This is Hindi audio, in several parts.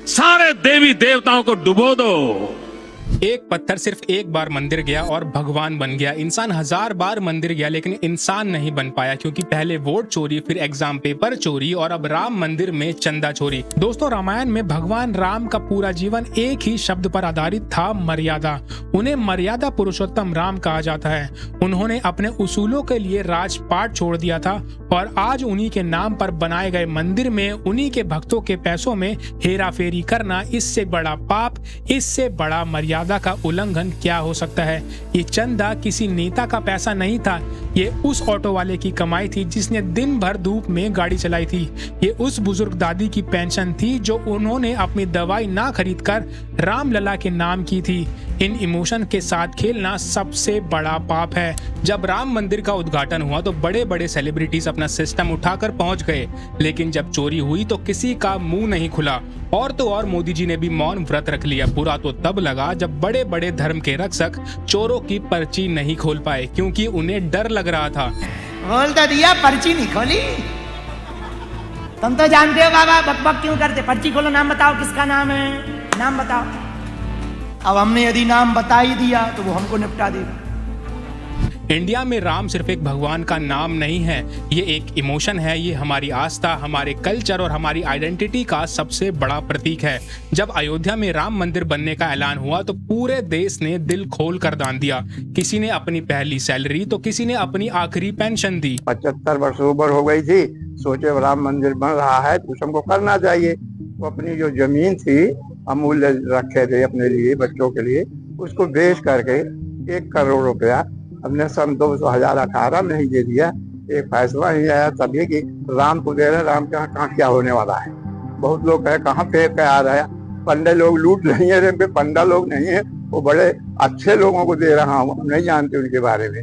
सारे देवी देवताओं को डुबो दो। एक पत्थर सिर्फ एक बार मंदिर गया और भगवान बन गया। इंसान 1000 बार मंदिर गया लेकिन इंसान नहीं बन पाया, क्योंकि पहले वोट चोरी, फिर एग्जाम पेपर चोरी और अब राम मंदिर में चंदा चोरी। दोस्तों, रामायण में भगवान राम का पूरा जीवन एक ही शब्द पर आधारित था, मर्यादा। उन्हें मर्यादा पुरुषोत्तम राम कहा जाता है। उन्होंने अपने उसूलों के लिए राजपाट छोड़ दिया था और आज उन्हीं के नाम पर बनाए गए मंदिर में उन्हीं के भक्तों के पैसों में हेरा फेरी करना, इससे बड़ा पाप, इससे बड़ा मर्यादा का उल्लंघन क्या हो सकता है। ये चंदा किसी नेता का पैसा नहीं था, ये उस ऑटो वाले की कमाई थी जिसने दिन भर धूप में गाड़ी चलाई थी। ये उस बुजुर्ग दादी की पेंशन थी जो उन्होंने अपनी दवाई ना खरीदकर रामलला के नाम की थी। इन इमोशन के साथ खेलना सबसे बड़ा पाप है। जब राम मंदिर का उद्घाटन हुआ तो बड़े बड़े सेलिब्रिटीज अपना सिस्टम उठाकर पहुंच गए, लेकिन जब चोरी हुई तो किसी का मुंह नहीं खुला। और तो और मोदी जी ने भी मौन व्रत रख लिया। बुरा तो तब लगा जब बड़े बड़े धर्म के रक्षक चोरों की पर्ची नहीं खोल पाए, क्योंकि उन्हें डर लग रहा था। खोल तो दिया, पर्ची नहीं खोली। तुम तो जानते हो बाबा, बकबक क्यों करते। पर्ची खोलो, नाम बताओ, किसका नाम है, नाम बताओ। अब हमने यदि नाम बता ही दिया तो वो हमको निपटा देगा। इंडिया में राम सिर्फ एक भगवान का नाम नहीं है, ये एक इमोशन है। ये हमारी आस्था, हमारे कल्चर और हमारी आइडेंटिटी का सबसे बड़ा प्रतीक है। जब अयोध्या में राम मंदिर बनने का ऐलान हुआ तो पूरे देश ने दिल खोल कर दान दिया। किसी ने अपनी पहली सैलरी तो किसी ने अपनी आखिरी पेंशन दी। 75 वर्ष उम्र हो गई थी, सोचे राम मंदिर बन रहा है तो हमको करना चाहिए। वो अपनी जो जमीन थी अमूल्य रखे थे अपने लिए, बच्चों के लिए, उसको बेच करके 1 करोड़ रुपया हमने सन 2018 में ही दे दिया। एक फैसला ही आया तभी कि राम को दे रहे, राम के यहाँ कहाँ क्या होने वाला है। बहुत लोग कहे कहाँ फेंक के आ रहा है, पंडे लोग लूट नहीं है, पंडा लोग नहीं है, वो बड़े अच्छे लोगों को दे रहा हूँ, हम नहीं जानते उनके बारे में।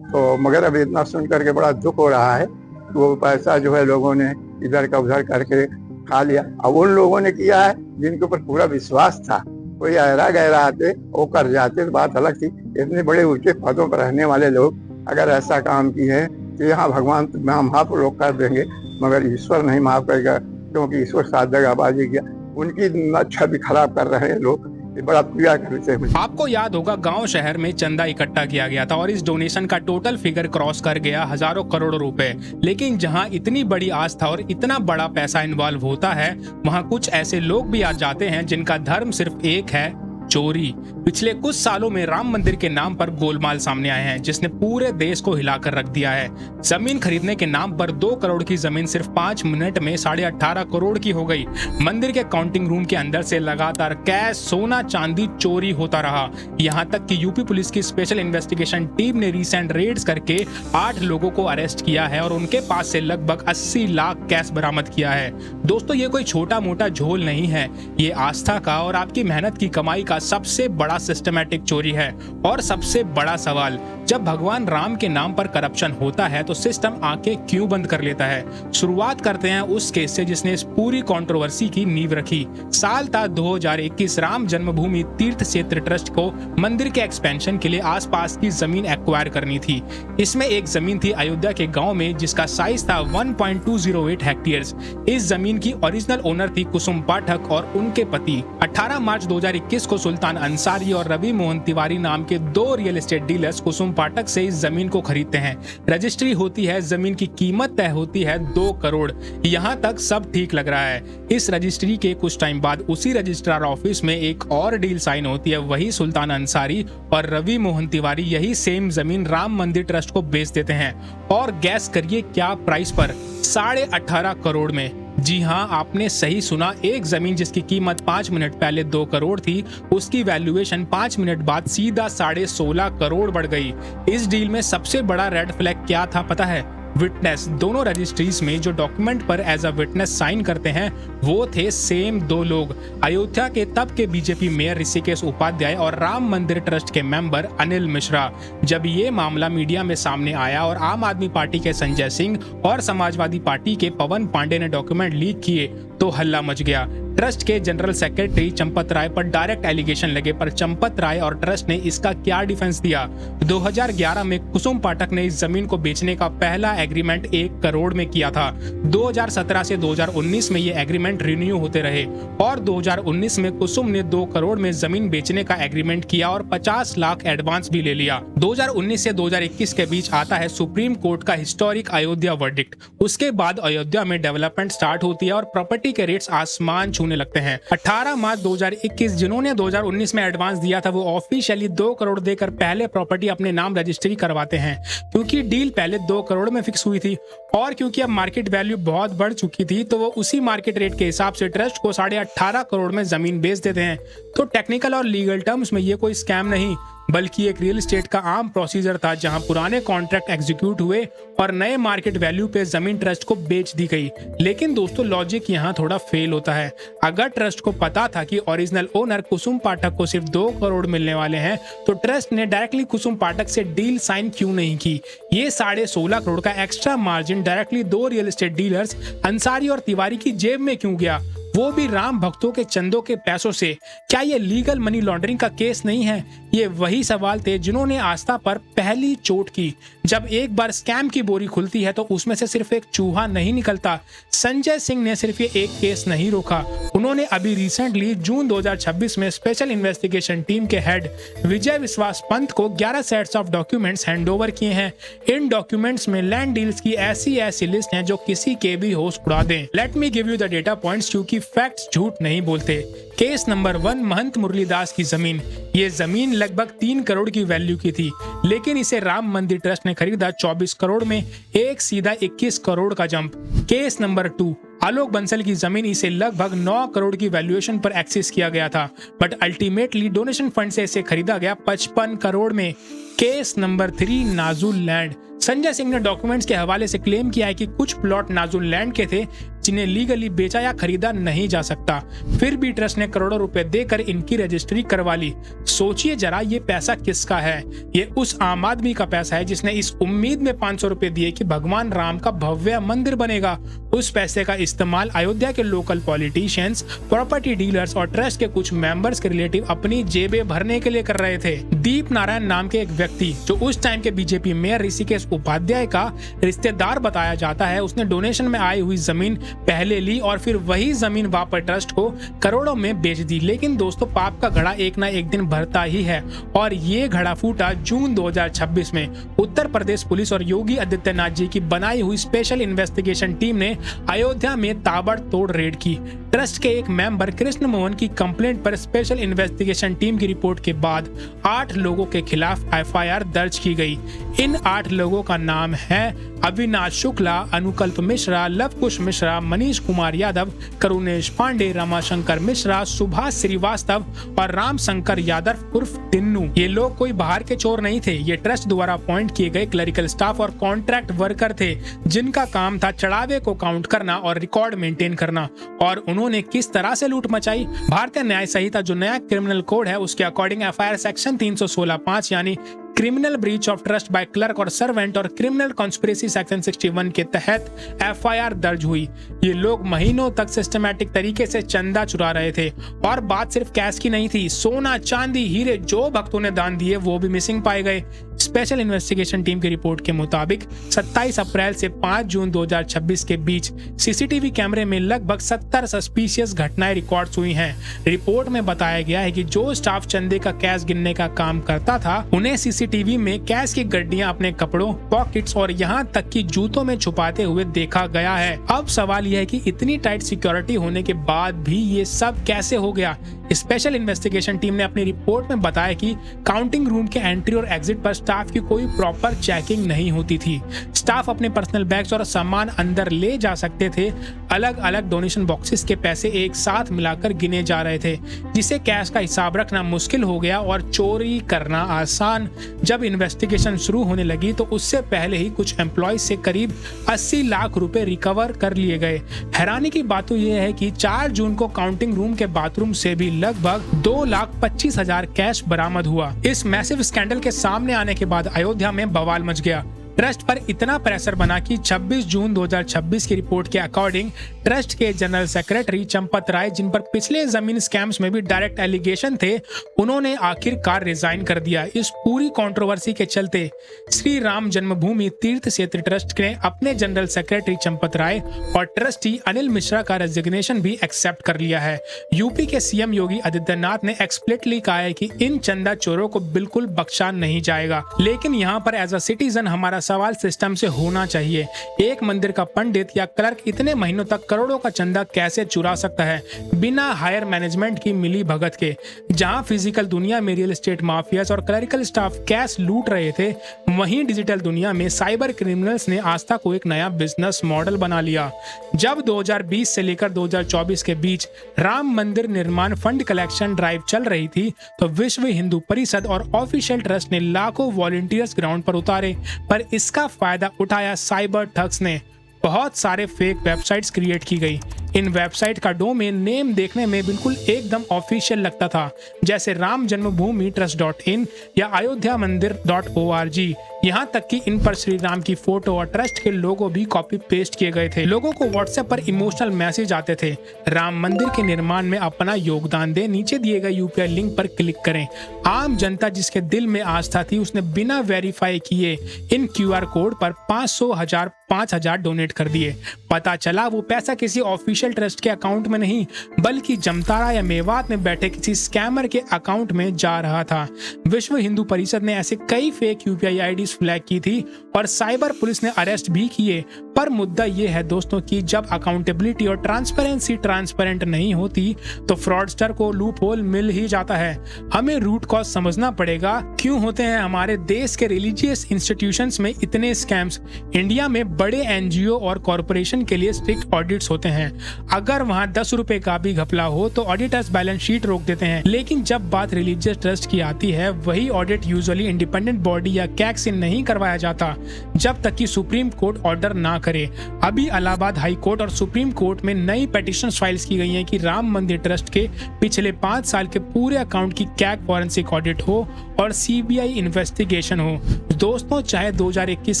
तो मगर अब इतना सुन करके बड़ा दुख हो रहा है। वो पैसा जो है लोगों ने इधर का उधर करके खा लिया। अब उन लोगों ने किया है जिनके ऊपर पूरा विश्वास था, कोई ऐरा गहरा आते वो कर जाते तो बात अलग थी। इतने बड़े ऊंचे पदों पर रहने वाले लोग अगर ऐसा काम किए हैं तो यहाँ भगवान माफ लोग कर देंगे, मगर ईश्वर नहीं माफ करेगा, क्योंकि ईश्वर साथ दगाबाजी किया, उनकी छवि खराब कर रहे हैं लोग। ये बड़ा पीड़ा का विषय है। आपको याद होगा गांव शहर में चंदा इकट्ठा किया गया था और इस डोनेशन का टोटल फिगर क्रॉस कर गया हजारों करोड़ रुपए। लेकिन जहां इतनी बड़ी आस्था और इतना बड़ा पैसा इन्वॉल्व होता है, वहां कुछ ऐसे लोग भी आ जाते हैं जिनका धर्म सिर्फ एक है, चोरी। पिछले कुछ सालों में राम मंदिर के नाम पर गोलमाल सामने आए हैं जिसने पूरे देश को हिलाकर रख दिया है। जमीन खरीदने के नाम पर 2 करोड़ की जमीन सिर्फ 5 मिनट में 18.5 करोड़ की हो गई। मंदिर के काउंटिंग रूम के अंदर से लगातार कैश, सोना, चांदी चोरी होता रहा। यहाँ तक कि यूपी पुलिस की स्पेशल इन्वेस्टिगेशन टीम ने रिसेंट रेड्स करके 8 लोगों को अरेस्ट किया है और उनके पास से लगभग 80 लाख कैश बरामद किया है। दोस्तों, ये कोई छोटा मोटा झोल नहीं है, ये आस्था का और आपकी मेहनत की कमाई का सबसे बड़ा सिस्टमैटिक चोरी है। और सबसे बड़ा सवाल, जब भगवान राम के नाम पर करप्शन होता है तो सिस्टम आंखें क्यों बंद कर लेता है। शुरुआत करते हैं उस केस से जिसने इस पूरी कंट्रोवर्सी की नींव रखी। साल था 2021। राम जन्मभूमि तीर्थ क्षेत्र ट्रस्ट को मंदिर के एक्सपेंशन के लिए आसपास की जमीन एक्वायर करनी थी। इसमें एक जमीन थी अयोध्या के गांव में जिसका साइज था 1.208 हेक्टेयर्स। इस जमीन की ओरिजिनल ओनर थी कुसुम पाठक और उनके पति। 18 मार्च 2021 को सुल्तान अंसारी और रवि मोहन तिवारी नाम के 2 रियल एस्टेट डीलर्स कुसुम पाठक से इस जमीन को खरीदते हैं। रजिस्ट्री होती है, जमीन की कीमत तय होती है 2 करोड़। यहाँ तक सब ठीक लग रहा है। इस रजिस्ट्री के कुछ टाइम बाद उसी रजिस्ट्रार ऑफिस में एक और डील साइन होती है। वही सुल्तान अंसारी और रवि मोहन तिवारी यही सेम जमीन राम मंदिर ट्रस्ट को बेच देते हैं। और गैस करिए क्या प्राइस पर, 18.5 करोड़ में। जी हाँ, आपने सही सुना। एक जमीन जिसकी कीमत 5 मिनट पहले 2 करोड़ थी, उसकी वैल्यूएशन 5 मिनट बाद सीधा 16.5 करोड़ बढ़ गई। इस डील में सबसे बड़ा रेड फ्लैग क्या था पता है? विटनेस। दोनों रजिस्ट्रीज में जो डॉक्यूमेंट पर एज अ विटनेस साइन करते हैं वो थे सेम 2 लोग, अयोध्या के तब के बीजेपी मेयर ऋषिकेश उपाध्याय और राम मंदिर ट्रस्ट के मेंबर अनिल मिश्रा। जब ये मामला मीडिया में सामने आया और आम आदमी पार्टी के संजय सिंह और समाजवादी पार्टी के पवन पांडे ने डॉक्यूमेंट लीक किए तो हल्ला मच गया। ट्रस्ट के जनरल सेक्रेटरी चंपत राय पर डायरेक्ट एलिगेशन लगे, पर चंपत राय और ट्रस्ट ने इसका क्या डिफेंस दिया। 2011 में कुसुम पाठक ने इस जमीन को बेचने का पहला एग्रीमेंट 1 करोड़ में किया था। 2017 से 2019 में ये एग्रीमेंट रिन्यू होते रहे और 2019 में कुसुम ने 2 करोड़ में जमीन बेचने का एग्रीमेंट किया और 50 लाख एडवांस भी ले लिया। 2019 से 2021 के बीच आता है सुप्रीम कोर्ट का हिस्टोरिक अयोध्या वर्डिक्ट। उसके बाद अयोध्या में डेवलपमेंट स्टार्ट होती है और प्रॉपर्टी के रेट्स आसमान छूने लगते हैं। 18 मार्च 2021 जिन्होंने 2019 में एडवांस दिया था वो ऑफिशियली 2 करोड़ देकर पहले प्रॉपर्टी अपने नाम रजिस्ट्री करवाते हैं, क्योंकि डील पहले 2 करोड़ में फिक्स हुई थी और क्योंकि अब मार्केट वैल्यू बहुत बढ़ चुकी थी तो वो उसी मार्केट रेट के हिसाब से ट्रस्ट को 18.5 करोड़ में जमीन बेच देते हैं। तो टेक्निकल और लीगल टर्म्स में ये कोई स्कैम नहीं बल्कि एक रियल एस्टेट का आम प्रोसीजर था, जहां पुराने कॉन्ट्रैक्ट एग्जीक्यूट हुए और नए मार्केट वैल्यू पे जमीन ट्रस्ट को बेच दी गई। लेकिन दोस्तों लॉजिक यहाँ थोड़ा फेल होता है। अगर ट्रस्ट को पता था कि ओरिजिनल ओनर कुसुम पाठक को सिर्फ 2 करोड़ मिलने वाले हैं तो ट्रस्ट ने डायरेक्टली कुसुम पाठक से डील साइन क्यों नहीं की। ये 16.5 करोड़ का extra margin directly 2 real estate dealers Ansari और तिवारी की जेब में क्यों गया, वो भी राम भक्तों के चंदों के पैसों से। क्या ये लीगल मनी लॉन्ड्रिंग का केस नहीं है? ये वही सवाल थे जिन्होंने आस्था पर पहली चोट की। जब एक बार स्कैम की बोरी खुलती है तो उसमें से सिर्फ एक चूहा नहीं निकलता। संजय सिंह ने सिर्फ ये एक केस नहीं रोका, उन्होंने अभी रिसेंटली जून 2026 में स्पेशल इन्वेस्टिगेशन टीम के हेड विजय विश्वास पंत को 11 सेट्स ऑफ डॉक्यूमेंट्स हैंडओवर किए हैं। इन डॉक्यूमेंट्स में लैंड डील्स की ऐसी लिस्ट है जो किसी के भी होश उड़ा दें। Let me give you the data points, क्योंकि फैक्ट्स झूठ नहीं बोलते। केस नंबर 1, महंत मुरलीदास की जमीन। ये जमीन लगभग 3 करोड़ की वैल्यू की थी, लेकिन इसे राम मंदिर ट्रस्ट ने खरीदा 24 करोड़ में, एक सीधा 21 करोड़ का जंप। केस नंबर 2, आलोक बंसल की जमीन। इसे लगभग 9 करोड़ की वैल्यूएशन पर एक्सेस किया गया था, बट अल्टीमेटली डोनेशन फंड से इसे खरीदा गया 55 करोड़ में। केस नंबर 3, नाजुल लैंड। संजय सिंह ने डॉक्यूमेंट्स के हवाले से क्लेम किया है कि कुछ प्लॉट नाजुल लैंड के थे जिन्हें लीगली बेचा या खरीदा नहीं जा सकता, फिर भी ट्रस्ट ने करोड़ों रुपए देकर इनकी रजिस्ट्री करवा ली। सोचिए जरा, ये पैसा किसका है? ये उस आम आदमी का पैसा है जिसने इस उम्मीद में 500 रुपए दिए कि भगवान राम का भव्य मंदिर बनेगा। उस पैसे का इस्तेमाल अयोध्या के लोकल पॉलिटिशियंस, प्रॉपर्टी डीलर्स और ट्रस्ट के कुछ मेंबर्स के रिलेटिव अपनी जेबें भरने के लिए कर रहे थे। दीप नारायण नाम के एक व्यक्ति जो उस टाइम के बीजेपी मेयर ऋषिकेश उपाध्याय का रिश्तेदार बताया जाता है, उसने डोनेशन में आई हुई जमीन पहले ली और फिर वही जमीन वापस ट्रस्ट को करोड़ों में बेच दी। लेकिन दोस्तों पाप का घड़ा एक ना एक दिन भरता ही है और ये घड़ा फूटा जून 2026 में। उत्तर प्रदेश पुलिस और योगी आदित्यनाथ जी की बनाई हुई स्पेशल इन्वेस्टिगेशन टीम ने अयोध्या में ताबड़तोड़ रेड की। ट्रस्ट के एक मेंबर कृष्ण मोहन की कंप्लेंट पर स्पेशल इन्वेस्टिगेशन टीम की रिपोर्ट के बाद 8 लोगों के खिलाफ एफआईआर दर्ज की गई। इन 8 लोगों का नाम है अविनाश शुक्ला, अनुकल्प मिश्रा, लवकुश मिश्रा, मनीष कुमार यादव, करुणेश पांडे, रमाशंकर मिश्रा, सुभाष श्रीवास्तव और राम शंकर यादव उर्फ टिन्नू। ये लोग कोई बाहर के चोर नहीं थे, ये ट्रस्ट द्वारा अपॉइंट किए गए क्लरिकल स्टाफ और कॉन्ट्रैक्ट वर्कर थे जिनका काम था चढ़ावे को काउंट करना और रिकॉर्ड मेंटेन करना। और उन्होंने किस तरह से लूट मचाई? भारतीय न्याय संहिता जो नया क्रिमिनल कोड है उसके अकॉर्डिंग एफआईआर सेक्शन 316(5) यानी criminal breach of trust bye clerk और सर्वेंट और क्रिमिनल कॉन्स्पिरेसी सेक्शन 61 के तहत एफआईआर दर्ज हुई। ये लोग महीनों तक सिस्टमैटिक तरीके से चंदा चुरा रहे थे और बात सिर्फ कैश की नहीं थी, सोना, चांदी, हीरे जो भक्तों ने दान दिए वो भी मिसिंग पाए गए। स्पेशल इन्वेस्टिगेशन टीम की रिपोर्ट के मुताबिक 27 अप्रैल से 5 जून 2026 के बीच सीसीटीवी कैमरे में लगभग 70 सस्पिशियस घटनाएं रिकॉर्ड हुई हैं। रिपोर्ट में बताया गया है कि जो स्टाफ चंदे का कैश गिनने का काम करता था उन्हें सीसीटीवी में कैश की गड्डियां अपने कपड़ों, पॉकेट्स और यहाँ तक कि जूतों में छुपाते हुए देखा गया है। अब सवाल यह है कि इतनी टाइट सिक्योरिटी होने के बाद भी ये सब कैसे हो गया? स्पेशल इन्वेस्टिगेशन टीम ने अपनी रिपोर्ट में बताया कि काउंटिंग रूम के एंट्री और एग्जिट पर स्टाफ की कोई प्रॉपर चेकिंग नहीं होती थी। स्टाफ अपने पर्सनल बैग्स और सामान अंदर ले जा सकते थे। अलग अलग डोनेशन बॉक्सेस के पैसे एक साथ मिलाकर गिने जा रहे थे, जिससे कैश का हिसाब रखना मुश्किल हो गया और चोरी करना आसान। जब इन्वेस्टिगेशन शुरू होने लगी तो उससे पहले ही कुछ एम्प्लॉयज से करीब 80 लाख रुपए रिकवर कर लिए गए। हैरानी की बात तो यह है कि 4 जून को काउंटिंग रूम के बाथरूम से भी लगभग 2,25,000 कैश बरामद हुआ। इस मैसिव स्कैंडल के सामने आने के बाद अयोध्या में बवाल मच गया। ट्रस्ट पर इतना प्रेशर बना कि 26 जून 2026 की रिपोर्ट के अकॉर्डिंग ट्रस्ट के जनरल सेक्रेटरी चंपत राय, जिन पर पिछले जमीन स्कैम्स में भी डायरेक्ट एलिगेशन थे, उन्होंने आखिरकार रिजाइन कर दिया। इस पूरी कंट्रोवर्सी के चलते श्री राम जन्मभूमि तीर्थ क्षेत्र ट्रस्ट ने अपने जनरल सेक्रेटरी चंपत राय और ट्रस्टी अनिल मिश्रा का रेजिग्नेशन भी एक्सेप्ट कर लिया है। यूपी के सीएम योगी आदित्यनाथ ने एक्सप्लिसिटली कहा है कि इन चंदा चोरों को बिल्कुल बख्शा नहीं जाएगा। लेकिन यहाँ पर एज अ सिटीजन हमारा सवाल सिस्टम से होना चाहिए, एक मंदिर का पंडित या क्लर्क इतने महीनों तक करोड़ों का चंदा कैसे चुरा सकता है बिना हायर मैनेजमेंट की मिली भगत के। जहां फिजिकल दुनिया में रियल एस्टेट माफियाज और क्लरिकल स्टाफ कैश लूट रहे थे, वहीं डिजिटल दुनिया में साइबर क्रिमिनल्स ने आस्था को एक नया बिजनेस मॉडल बना लिया। जब 2020 से लेकर 2024 के बीच राम मंदिर निर्माण फंड कलेक्शन ड्राइव चल रही थी, तो विश्व हिंदू परिषद और ऑफिशियल ट्रस्ट ने लाखों वॉलंटियर्स ग्राउंड पर उतारे, पर इसका फायदा उठाया साइबर ठग्स ने। बहुत सारे फेक वेबसाइट्स क्रिएट की गई। इन वेबसाइट का डोमेन नेम देखने में बिल्कुल एकदम ऑफिशियल लगता था, जैसे राम जन्मभूमि trust.in या अयोध्या मंदिर.org। यहाँ तक कि इन पर श्री राम की फोटो और ट्रस्ट के लोगो भी कॉपी पेस्ट किए गए थे। लोगों को व्हाट्सएप पर इमोशनल मैसेज आते थे, राम मंदिर के निर्माण में अपना योगदान दे, नीचे दिए गए यूपीआई लिंक पर क्लिक करें। आम जनता जिसके दिल में आस्था थी, उसने बिना वेरीफाई किए इन QR कोड पर 500, 1000, 5000 डोनेट कर दिए। पता चला वो पैसा किसी ऑफिशियल ट्रस्ट के अकाउंट में नहीं, बल्कि जमतारा या मेवात में बैठे किसी स्कैमर के अकाउंट में जा रहा था। विश्व हिंदू परिषद ने ऐसे कई फेक यूपीआई आईडीज फ्लैग की थी और साइबर पुलिस ने अरेस्ट भी किए। पर मुद्दा ये है दोस्तों कि जब अकाउंटेबिलिटी और ट्रांसपेरेंसी ट्रांसपेरेंट नहीं होती, तो फ्रॉडस्टर को लूप होल मिल ही जाता है। हमें रूट कॉज समझना पड़ेगा, क्यों होते हैं हमारे देश के रिलीजियस इंस्टीट्यूशंस में इतने स्कैम्स। इंडिया में बड़े एनजीओ और कॉरपोरेशन के लिए स्ट्रिक्ट ऑडिट्स होते हैं। अगर वहां 10 रुपए का भी घपला हो तो ऑडिटर्स बैलेंस शीट रोक देते हैं। लेकिन जब बात रिलीजियस ट्रस्ट की आती है, वही ऑडिट यूजुअली इंडिपेंडेंट बॉडी या कैग से नहीं करवाया जाता, जब तक कि सुप्रीम कोर्ट ऑर्डर ना करे। अभी इलाहाबाद हाई कोर्ट और सुप्रीम कोर्ट में नई पिटीशन फाइल्स की गई हैं कि राम मंदिर ट्रस्ट के पिछले 5 साल के पूरे अकाउंट की कैग फॉरेंसिक ऑडिट हो और सीबीआई इन्वेस्टिगेशन हो। दोस्तों, चाहे 2021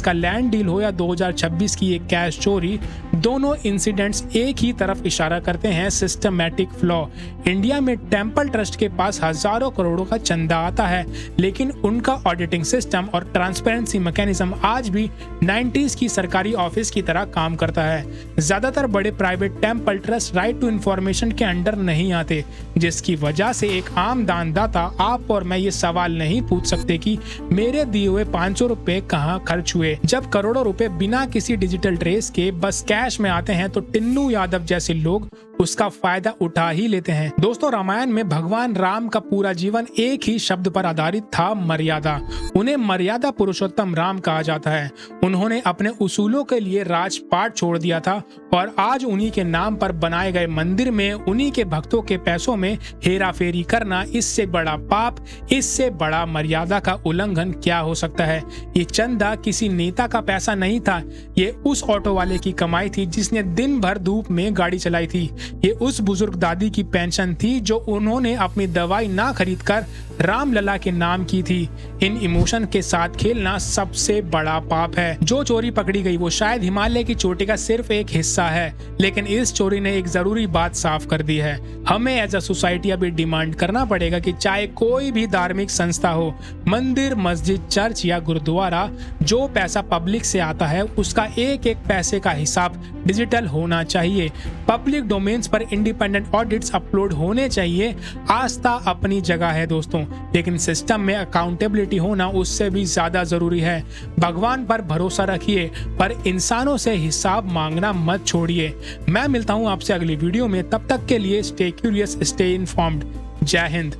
का लैंड डील हो या 2026 की एक कैश चोरी, दोनों इंसिडेंट्स एक ही तरफ इशारा करते हैं सिस्टमैटिक फ्लॉ। इंडिया में टेंपल ट्रस्ट के पास हजारों करोड़ों का चंदा आता है, लेकिन उनका ऑडिटिंग सिस्टम और ट्रांसपेरेंसी मैकेनिज्म आज भी 90s की सरकारी ऑफिस की तरह काम करता है। ज्यादातर बड़े private temple trust right to information के अंडर नहीं आते, जिसकी वजह से एक आम दानदाता, आप और मैं ये सवाल नहीं पूछ सकते कि मेरे दिए हुए 500 रुपए कहाँ खर्च हुए। जब करोड़ों रुपए बिना किसी डिजिटल ट्रेस के बस कैश में आते हैं, तो टिन्नू यादव जैसे लोग उसका फायदा उठा ही लेते हैं। दोस्तों, रामायण में भगवान राम का पूरा जीवन एक ही शब्द पर आधारित था, मर्यादा। उन्हें मर्यादा पुरुषोत्तम राम कहा जाता है। उन्होंने अपने उसूलों के लिए राजपाट छोड़ दिया था और आज उन्हीं के नाम पर बनाए गए मंदिर में उन्हीं के भक्तों के पैसों में हेरा फेरी करना, इससे बड़ा पाप, इससे बड़ा मर्यादा का उल्लंघन क्या हो सकता है। ये चंदा किसी नेता का पैसा नहीं था, ये उस ऑटो वाले की कमाई थी जिसने दिन भर धूप में गाड़ी चलाई थी। ये उस बुजुर्ग दादी की पेंशन थी जो उन्होंने अपनी दवाई ना खरीद कर राम लला के नाम की थी। इन इमोशन के साथ खेलना सबसे बड़ा पाप है। जो चोरी पकड़ी गई वो शायद हिमालय की चोटी का सिर्फ एक हिस्सा है, लेकिन इस चोरी ने एक जरूरी बात साफ कर दी है। हमें एज अ सोसाइटी अभी डिमांड करना पड़ेगा कि चाहे कोई भी धार्मिक संस्था हो, मंदिर, मस्जिद, चर्च या गुरुद्वारा, जो पैसा पब्लिक से आता है उसका एक एक पैसे का हिसाब डिजिटल होना चाहिए। पब्लिक डोमेन्स पर इंडिपेंडेंट ऑडिट्स अपलोड होने चाहिए। आस्था अपनी जगह है दोस्तों, लेकिन सिस्टम में अकाउंटेबिलिटी होना उससे भी ज्यादा जरूरी है। भगवान पर भरोसा रखिए, पर इंसानों से हिसाब मांगना मत छोड़िए। मैं मिलता हूं आपसे अगली वीडियो में, तब तक के लिए स्टे क्यूरियस, स्टे इन्फॉर्म्ड। जय हिंद।